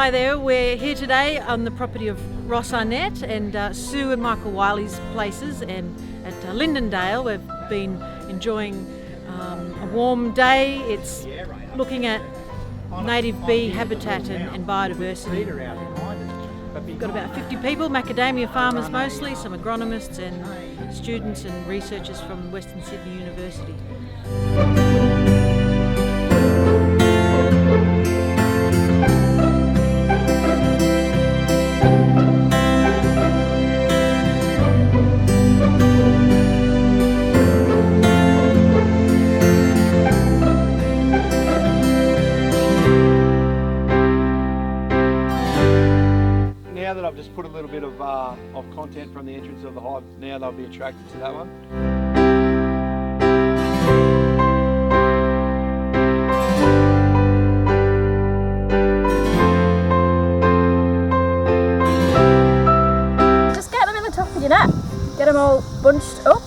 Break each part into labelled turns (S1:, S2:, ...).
S1: Hi there, we're here today on the property of Ross Arnett and Sue and Michael Wiley's places, and at Lindendale we've been enjoying a warm day. It's looking at native bee habitat and biodiversity. We've got about 50 people, macadamia farmers mostly, some agronomists and students and researchers from Western Sydney University.
S2: Now that I've just put a little bit of content from the entrance of the hive, now they'll be attracted to that one.
S3: Just get them in the top of your net, get them all bunched up.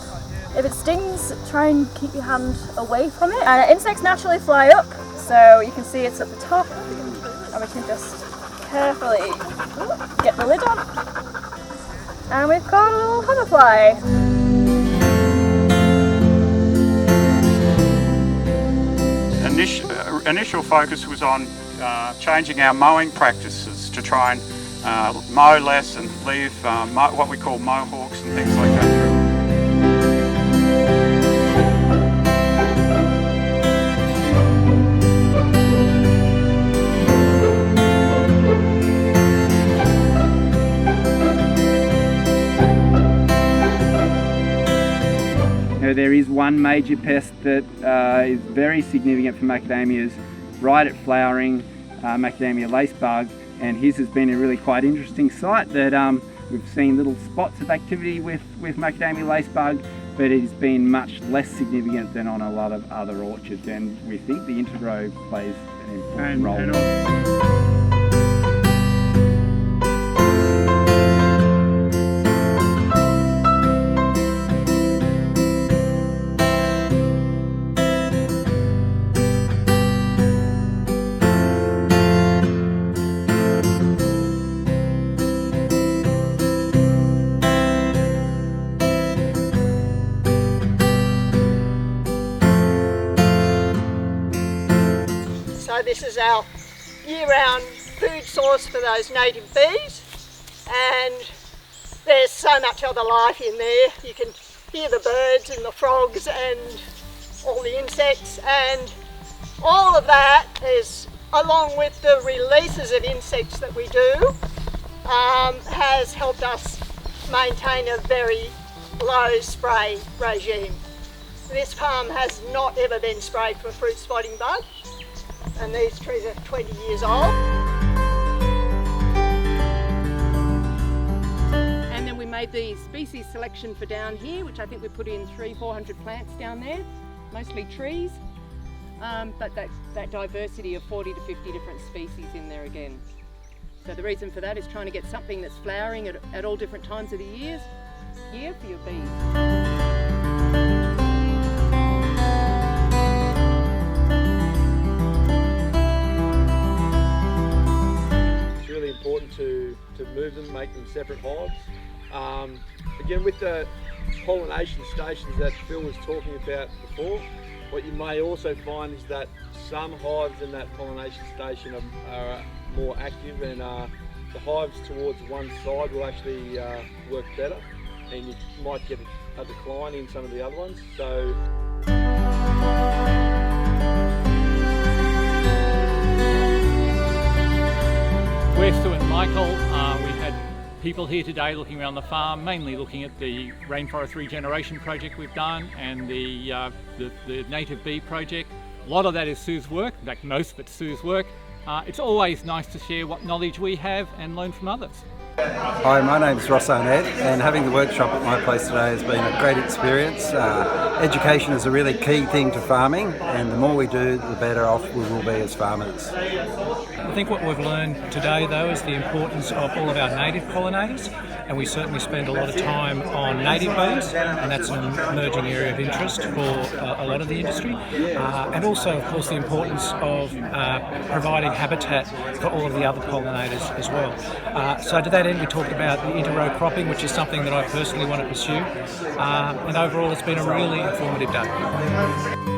S3: If it stings, try and keep your hand away from it. Insects naturally fly up, so you can see it's at the top, and we can just carefully get the lid on, and we've got a little hoverfly.
S4: Initial focus was on changing our mowing practices to try and mow less and leave what we call mohawks and things like that.
S5: There is one major pest that is very significant for macadamias right at flowering, Macadamia lacebug, and his has been a really quite interesting sight that we've seen little spots of activity with Macadamia lacebug, but it has been much less significant than on a lot of other orchards, and we think the intergrow plays an important role.
S6: So this is our year-round food source for those native bees, and there's so much other life in there. You can hear the birds and the frogs and all the insects, and all of that is, along with the releases of insects that we do, has helped us maintain a very low spray regime. This farm has not ever been sprayed for fruit spotting bug, and these trees are 20 years old.
S7: And then we made the species selection for down here, which I think we put in 300-400 plants down there, mostly trees, but that diversity of 40 to 50 different species in there again. So the reason for that is trying to get something that's flowering at all different times of the year for your bees.
S2: Important to move them, make them separate hives. Again, with the pollination stations that Phil was talking about before, what you may also find is that some hives in that pollination station are more active, and the hives towards one side will actually work better, and you might get a decline in some of the other ones. So
S8: We're Sue and Michael. We had people here today looking around the farm, mainly looking at the rainforest regeneration project we've done and the native bee project. A lot of that is Sue's work, in fact most of it's Sue's work. It's always nice to share what knowledge we have and learn from others.
S9: Hi, my name is Ross Arnett, and having the workshop at my place today has been a great experience. Education is a really key thing to farming, and the more we do, the better off we will be as farmers.
S10: I think what we've learned today though is the importance of all of our native pollinators, and we certainly spend a lot of time on native bees, and that's an emerging area of interest for a lot of the industry, and also of course the importance of providing habitat for all of the other pollinators as well. So to that end we talked about the inter-row cropping, which is something that I personally want to pursue, and overall it's been a really informative day.